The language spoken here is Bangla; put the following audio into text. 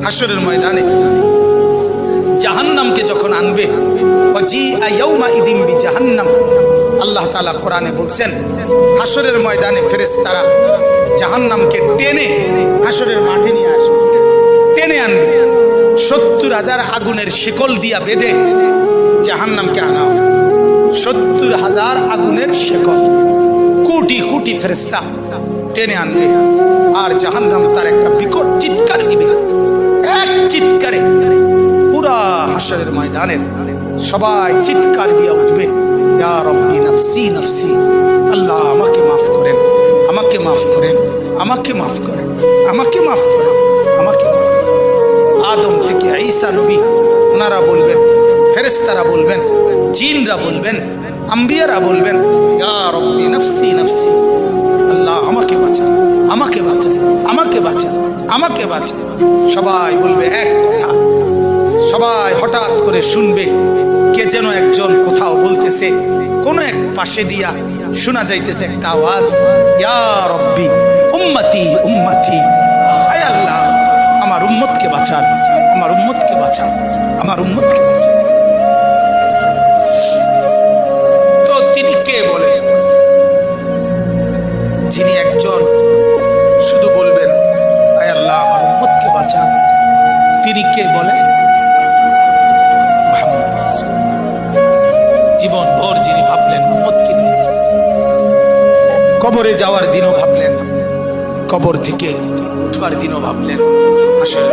হাসরের ময়দানে জাহান্নামকে যখন আনবে, ওয়াজিআ ইয়াউমাইযিন বিজাহান্নাম, আল্লাহ তাআলা কোরআনে বলছেন হাসরের ময়দানে ফেরেশতারা জাহান্নামকে টেনে হাসরের মাঠে নিয়ে আসবে, টেনে আনবে। 70,000 আগুনের শিকল দিয়া বেঁধে জাহান্নামকে আনা হবে। 70,000 আগুনের শিকল, কোটি কোটি ফেরেশতা টেনে আনবে। আর জাহান্নাম তার একটা বিকট চিৎকার দিবে। এক চিৎকারে পুরা হাসরের ময়দানের সবাই চিৎকার দিয়ে উঠবে, ইয়া রাব্বি নাফসি নাফসি, আল্লাহ আমাকে মাফ করেন, আমাকে মাফ করেন, আমাকে মাফ করেন, আমাকে মাফ করেন, আমাকে মাফ করেন। আদম থেকে ঈসা নবী ওনারা বলবেন, ফেরেশতারা বলবেন, জিনরা বলবেন, আম্বিয়ারা বলবেন, ইয়া রাব্বি নাফসি নাফসি, আল্লাহ আমাকে বাঁচান, আমাকে বাঁচান, আমাকে বাঁচান, আমাকে বাঁচান। সবাই বলবে এক কথা। সবাই হঠাৎ করে শুনবে কে যেন একজন কোথাও বলতেছে, কোন এক পাশে দিয়া শোনা যাইতেছে একটা আওয়াজ, ইয়া রাব্বি উম্মতি উম্মতি, আয় আল্লাহ আমার উম্মতকে বাঁচান, আমার উম্মতকে বাঁচান, আমার উম্মতকে বাঁচান। তো তিনি কে বলে? যিনি একজন শুধু বলবেন আয় আল্লাহ আমার উম্মতকে বাঁচান, তিনি কে বলেন? জীবন ভর যিনি ভাবলেন উম্মতকে নিয়ে, কবরে যাওয়ার দিনও ভাবলেন, কবর থেকে উঠবার দিনও ভাবলেন, আসলে